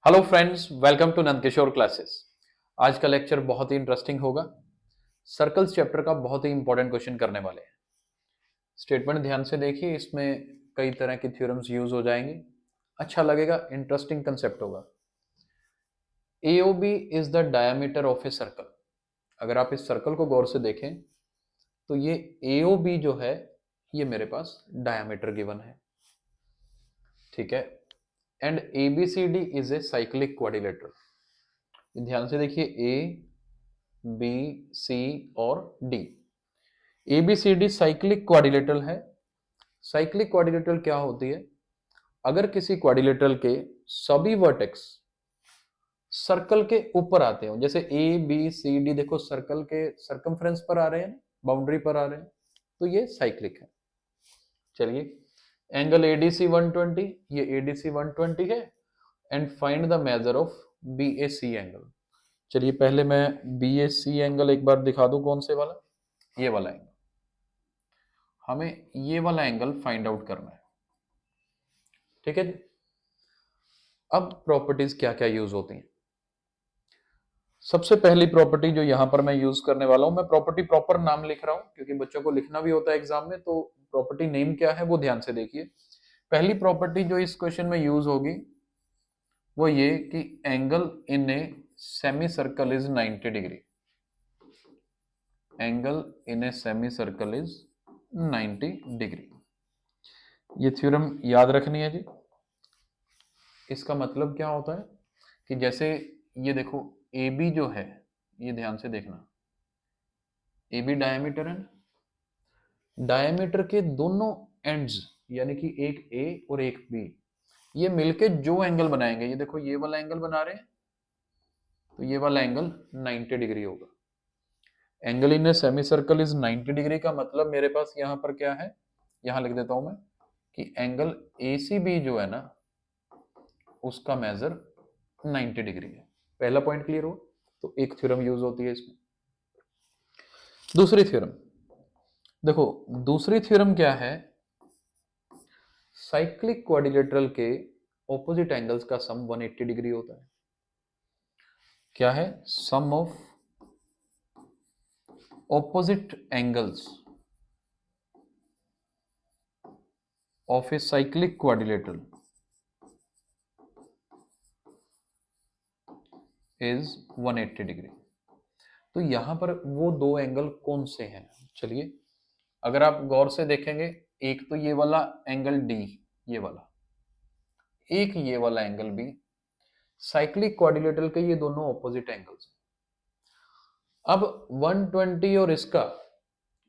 Hello friends, welcome to Nandkishor classes. आज का lecture बहुत ही इंटरेस्टिंग होगा। सर्कल्स चैप्टर का बहुत ही इंपॉर्टेंट क्वेश्चन करने वाले हैं। स्टेटमेंट ध्यान से देखिए, इसमें कई तरह की थ्योरम्स यूज हो जाएंगे। अच्छा लगेगा, इंटरेस्टिंग कंसेप्ट होगा। AOB is the diameter of a circle. अगर आप इस सर्कल को गौर से देखें तो ये AOB जो है ये मेरे पास डायमीटर गिवन है, ठीक है। And ABCD is a cyclic quadrilateral. ध्यान से देखिए, A, B, C और D। ABCD साइक्लिक क्वाड्रिलेटरल है। साइक्लिक क्वाड्रिलेटरल क्या होती है? अगर किसी क्वाड्रिलेटरल के सभी वर्टेक्स सर्कल के ऊपर आते हो, जैसे ABCD देखो सर्कल के सर्कमफ्रेंस पर आ रहे हैं, बाउंड्री पर आ रहे हैं, तो ये साइक्लिक है। चलिए, एंगल ADC 120, ये ADC 120 है। And find the measure of BAC angle. चलिए पहले मैं BAC एंगल एक बार दिखा दूं, कौन से वाला? ये वाला एंगल। हमें ये वाला एंगल फाइंड आउट करना है, ठीक है जी। अब प्रॉपर्टीज क्या क्या यूज होती हैं? सबसे पहली प्रॉपर्टी जो यहां पर मैं यूज करने वाला हूं, मैं प्रॉपर्टी प्रॉपर नाम लिख रहा हूं क्योंकि बच्चों को लिखना भी होता है एग्जाम में, तो प्रॉपर्टी नेम क्या है वो ध्यान से देखिए। पहली प्रॉपर्टी जो इस क्वेश्चन में यूज होगी वो ये कि angle in a semi circle is 90 degree. Angle in a semi circle is 90 degree. ये थ्योरम याद रखनी है जी। इसका मतलब क्या होता है कि जैसे ये देखो, ए बी जो है, ये ध्यान से देखना, ए बी डायमीटर है ना। डायमीटर के दोनों एंड्स यानी कि एक ए और एक बी, ये मिलके जो एंगल बनाएंगे, ये देखो ये वाला एंगल बना रहे हैं, तो ये वाला एंगल 90 डिग्री होगा। Angle in a semi circle is 90 degree का मतलब मेरे पास यहां पर क्या है, यहां लिख देता हूं मैं कि एंगल ACB जो है ना, उसका मेजर 90 डिग्री है। पहला पॉइंट क्लियर हो, तो एक थ्योरम यूज होती है इसमें। दूसरी थ्योरम देखो, दूसरी थ्योरम क्या है? साइक्लिक क्वाड्रिलेटरल के ऑपोजिट एंगल्स का सम 180 डिग्री होता है। क्या है? Sum of opposite angles of a cyclic quadrilateral is 180 degree. तो यहां पर वो दो एंगल कौन से हैं? चलिए, अगर आप गौर से देखेंगे, एक तो ये वाला एंगल D, ये वाला, एक ये वाला एंगल B। साइक्लिक क्वाड्रिलेटरल के ये दोनों ऑपोजिट एंगल्स हैं। अब 120 और इसका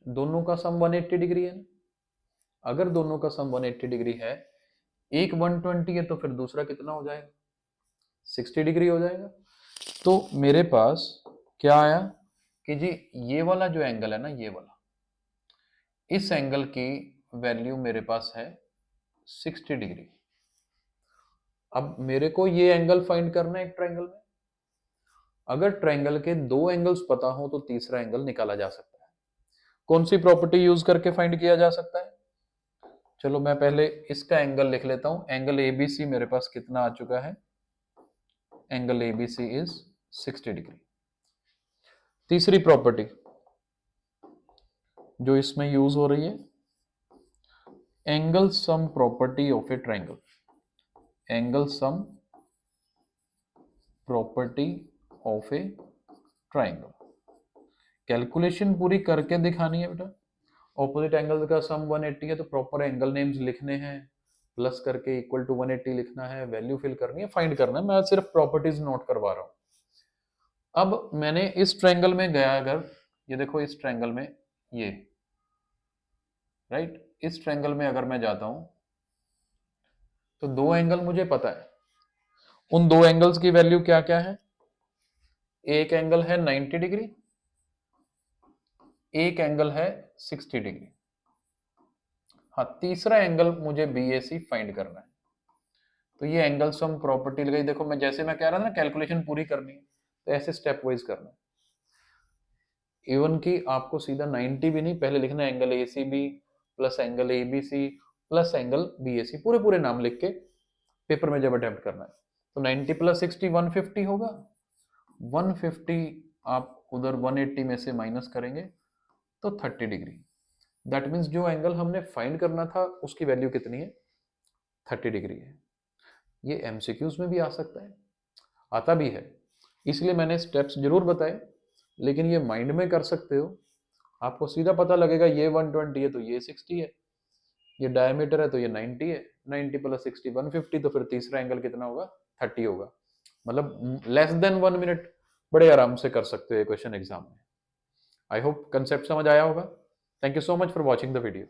दोनों का सम 180 डिग्री है। अगर दोनों का सम 180 डिग्री है, एक 120 है तो फिर दूसरा कितना हो जाएगा? 60 डिग्री हो जाएगा। तो मेरे पास क्या आया कि जी ये वाला जो एंगल है ना, ये वाला, इस एंगल की वैल्यू मेरे पास है 60 डिग्री। अब मेरे को ये एंगल फाइंड करना है एक ट्रायंगल में। अगर ट्रायंगल के दो एंगल्स पता हो तो तीसरा एंगल निकाला जा सकता है। कौन सी प्रॉपर्टी यूज करके फाइंड किया जा सकता है? चलो मैं पहले इसका एंगल लिख लेता हूं। एंगल ABC मेरे पास कितना आ चुका है? Angle ABC is 60 degree. तीसरी प्रॉपर्टी जो इसमें यूज हो रही है, angle sum property of A triangle. Angle sum property of A triangle. Calculation पूरी करके दिखानी है बेटा। ऑपोजिट एंगल का सम 180 है तो प्रॉपर एंगल नेम्स लिखने हैं, प्लस करके इक्वल टू 180 लिखना है, वैल्यू फिल करनी है, फाइंड करना है। मैं सिर्फ प्रॉपर्टीज नोट करवा रहा हूं। अब मैंने इस ट्रायंगल में गया, अगर ये देखो इस ट्रायंगल में, ये राइट, इस ट्रायंगल में अगर मैं जाता हूं तो दो एंगल मुझे पता है। उन दो एंगल्स की वैल्यू क्या क्या है? एक एंगल है 90 डिग्री, एक एंगल है 60 डिग्री। हाँ, तीसरा एंगल मुझे BAC फाइंड करना है। तो ये एंगल सम प्रॉपर्टी लगाई। देखो मैं जैसे मैं कह रहा था ना, कैलकुलेशन पूरी करनी है, तो ऐसे स्टेप वाइज करना है। इवन कि आपको सीधा 90 भी नहीं, पहले लिखना है angle ACB plus angle ABC plus angle BAC, पूरे पूरे नाम लिख के पेपर में जब अटेम्प्ट करना है। तो 90 प्लस 60 150 होगा। 150 आप उधर 180 में से माइनस करेंगे तो 30 डिग्री। दैट मीन्स जो एंगल हमने फाइंड करना था उसकी वैल्यू कितनी है, 30 डिग्री है। ये एमसीक्यूज में भी आ सकता है, आता भी है, इसलिए मैंने स्टेप्स जरूर बताए, लेकिन ये माइंड में कर सकते हो। आपको सीधा पता लगेगा ये 120 है तो ये 60 है, ये डायमीटर है तो ये 90 है, 90 प्लस 60 150, तो फिर तीसरा एंगल कितना होगा, 30 होगा। मतलब लेस देन 1 मिनट बड़े आराम से कर सकते हो ये क्वेश्चन एग्जाम में। आई होप कंसेप्ट समझ आया होगा। Thank you so much for watching the video.